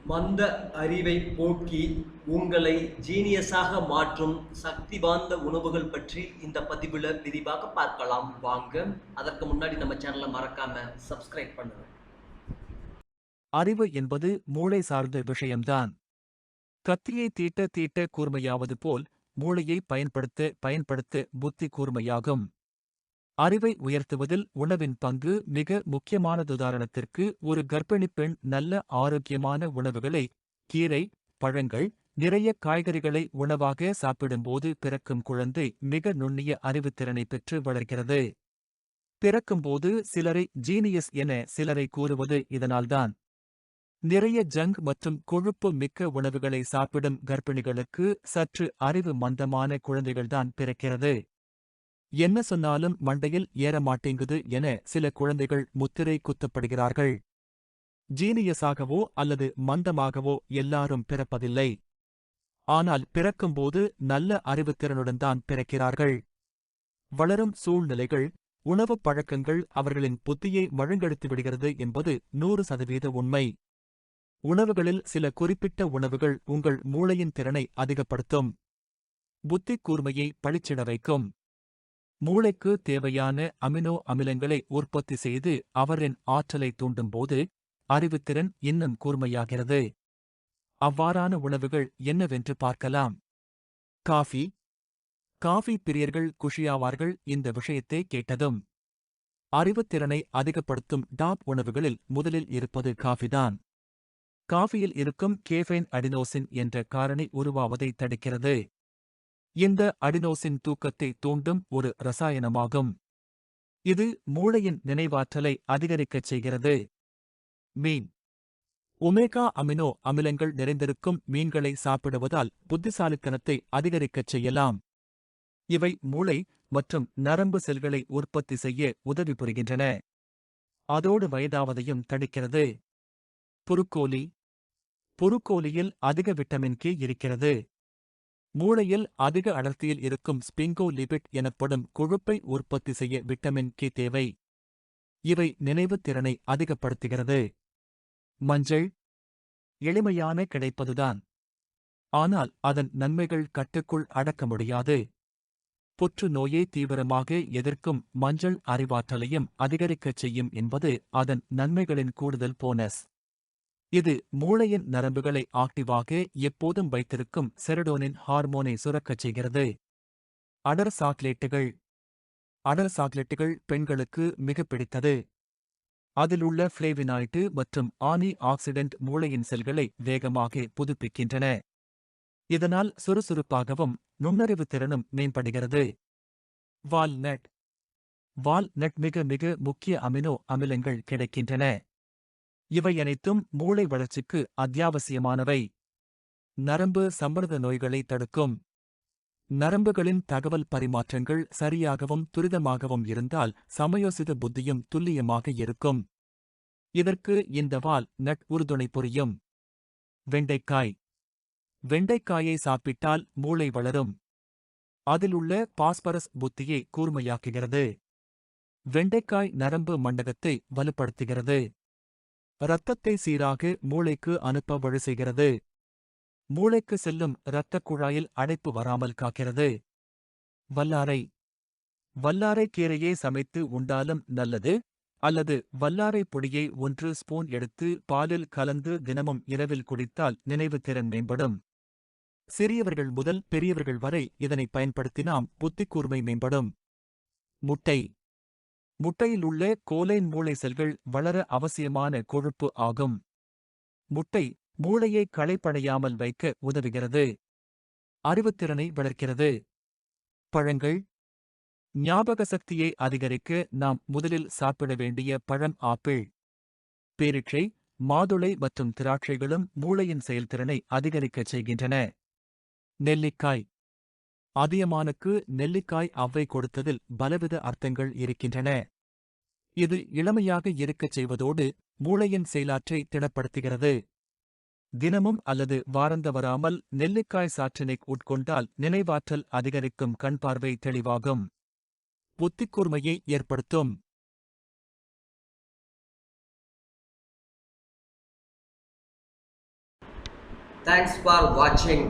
மந்த அறிவை போக்கி உங்களை ஜீனியஸாக மாற்றும் சக்தி வாய்ந்த உணவுகள் பற்றி இந்த பதிவில் விரிவாக பார்க்கலாம் வாங்க. அதற்கு முன்னாடி நம்ம சேனலை மறக்காம சப்ஸ்கிரைப் பண்ணுங்க. அறிவு என்பது மூளை சார்ந்த விஷயம்தான். கத்தியை தீட்ட தீட்ட கூர்மையாவது போல் மூளையை பயன்படுத்த பயன்படுத்த புத்தி கூர்மையாகும். அறிவை உயர்த்துவதில் உணவின் பங்கு மிக முக்கியமானதுதாரணத்திற்கு ஒரு கர்ப்பிணிப் பெண் நல்ல ஆரோக்கியமான உணவுகளை, கீரை, பழங்கள், நிறைய காய்கறிகளை உணவாக சாப்பிடும்போது பிறக்கும் குழந்தை மிக நுண்ணிய அறிவுத்திறனை பெற்று வளர்கிறது. பிறக்கும்போது சிலரை ஜீனியஸ் என சிலரை கூறுவது இதனால்தான். நிறைய ஜங்க் மற்றும் கொழுப்பு மிக்க உணவுகளை சாப்பிடும் கர்ப்பிணிகளுக்கு சற்று அறிவு மந்தமான குழந்தைகள்தான் பிறக்கிறது. என்ன சொன்னாலும் மண்டையில் ஏறமாட்டேங்குது என சில குழந்தைகள் முத்திரை குத்தப்படுகிறார்கள். ஜீனியஸாகவோ அல்லது மந்தமாகவோ எல்லாரும் பிறப்பதில்லை. ஆனால் பிறக்கும்போது நல்ல அறிவுத்திறனுடன் தான் பிறக்கிறார்கள். வளரும் சூழ்நிலைகள், உணவுப் பழக்கங்கள் அவர்களின் புத்தியை மழுங்கெடுத்து விடுகிறது என்பது 100% உண்மை. உணவுகளில் சில குறிப்பிட்ட உணவுகள் உங்கள் மூளையின் திறனை அதிகப்படுத்தும். புத்திக் கூர்மையை பளிச்சிட வைக்கும். மூளைக்கு தேவையான அமினோ அமிலங்களை உற்பத்தி செய்து அவரின் ஆற்றலை தூண்டும்போது அறிவுத்திறன் இன்னும் கூர்மையாகிறது. அவ்வாறான உணவுகள் என்னவென்று பார்க்கலாம். காஃபி. காஃபி பிரியர்கள் குஷியாவார்கள் இந்த விஷயத்தை கேட்டதும். அறிவுத்திறனை அதிகப்படுத்தும் டாப் உணவுகளில் முதலில் இருப்பது காஃபிதான். காஃபியில் இருக்கும் கேஃபைன் அடினோசின் என்ற காரணி உருவாவதை தடுக்கிறது. இந்த அடினோசின் தூக்கத்தை தூண்டும் ஒரு ரசாயனமாகும். இது மூளையின் நினைவாற்றலை அதிகரிக்கச் செய்கிறது. மீன். ஒமேகா அமினோ அமிலங்கள் நிறைந்திருக்கும் மீன்களை சாப்பிடுவதால் புத்திசாலித்தனத்தை அதிகரிக்கச் செய்யலாம். இவை மூளை மற்றும் நரம்பு செல்களை உற்பத்தி செய்ய உதவி புரிகின்றன. அதோடு வயதாவதையும் தடுக்கிறது. புருக்கோலி. புருக்கோலியில் அதிக விட்டமின் கே இருக்கிறது. மூளையில் அதிக அடர்த்தியில் இருக்கும் ஸ்பிங்கோலிபிட் எனப்படும் கொழுப்பை உற்பத்தி செய்ய விட்டமின் கே தேவை. இவை நினைவுத் திறனை அதிகப்படுத்துகிறது. மஞ்சள். எளிமையான கிடைப்பதுதான். ஆனால் அதன் நன்மைகள் கட்டுக்குள் அடக்க முடியாது. புற்று நோயை தீவிரமாக எதிர்க்கும் மஞ்சள் அறிவாற்றலையும் அதிகரிக்கச் செய்யும் என்பது அதன் நன்மைகளின் கூடுதல் போனஸ். இது மூளையின் நரம்புகளை ஆக்டிவாக எப்போதும் வைத்திருக்கும் செரடோனின் ஹார்மோனை சுரக்கச் செய்கிறது. அடர் சாக்லேட்டுகள். அடர் சாக்லேட்டுகள் பெண்களுக்கு மிக பிடித்தது. அதில் உள்ள ஃப்ளேவினாய்டு மற்றும் ஆனி ஆக்சிடென்ட் மூளையின் செல்களை வேகமாக புதுப்பிக்கின்றன. இதனால் சுறுசுறுப்பாகவும் நுண்ணறிவு திறனும் மேம்படுகிறது. வால்நட். வால்நட் மிக மிக முக்கிய அமினோ அமிலங்கள் கிடைக்கின்றன. இவை அனைத்தும் மூளை வளர்ச்சிக்கு அத்தியாவசியமானவை. நரம்பு சம்பர்த நோய்களை தடுக்கும். நரம்புகளின் தகவல் பரிமாற்றங்கள் சரியாகவும் துரிதமாகவும் இருந்தால் சமயோசித புத்தியும் துல்லியமாக இருக்கும். இதற்கு இந்த வால் நட் உறுதுணை புரியும். வெண்டைக்காய். வெண்டைக்காயை சாப்பிட்டால் மூளை வளரும். அதில் உள்ள பாஸ்பரஸ் புத்தியை கூர்மையாக்குகிறது. வெண்டைக்காய் நரம்பு மண்டகத்தை வலுப்படுத்துகிறது. இரத்தத்தை சீராக மூளைக்கு அனுப்ப வழி செய்கிறது. மூளைக்கு செல்லும் இரத்தக் குழாயில் அடைப்பு வராமல் காக்கிறது. வல்லாரை. வல்லாரை கீரையை சமைத்து உண்டாலும் நல்லது, அல்லது வல்லாரை பொடியை 1 ஸ்பூன் எடுத்து பாலில் கலந்து தினமும் இரவில் குடித்தால் நினைவுத் திறன் மேம்படும். சிறியவர்கள் முதல் பெரியவர்கள் வரை இதனை பயன்படுத்தினால் புத்திக்கூர்மை மேம்படும். முட்டை. முட்டையில் உள்ள கோலைன் மூளை செல்கள் வளர அவசியமான கொழுப்பு ஆகும். முட்டை மூளையை களைப்படையாமல் வைக்க உதவுகிறது. அறிவுத்திறனை வளர்க்கிறது. பழங்கள். ஞாபக சக்தியை அதிகரிக்க நாம் முதலில் சாப்பிட வேண்டிய பழம் ஆப்பிள். பேரீட்சை, மாதுளை மற்றும் திராட்சைகளும் மூளையின் செயல்திறனை அதிகரிக்கச் செய்கின்றன. நெல்லிக்காய். அதியமானுக்கு நெல்லிக்காய் அவ்வை கொடுத்ததில் பலவித அர்த்தங்கள் இருக்கின்றன. இது இளமையாக இருக்கச் செய்வதோடு மூளையின் செயலாற்றை திடப்படுத்துகிறது. தினமும் அல்லது வாரந்தவராமல் நெல்லிக்காய் சாற்றினை உட்கொண்டால் நினைவாற்றல் அதிகரிக்கும், கண்பார்வை தெளிவாகும், புத்திக்கூர்மையை ஏற்படுத்தும். தேங்க்ஸ் ஃபார் வாட்சிங்.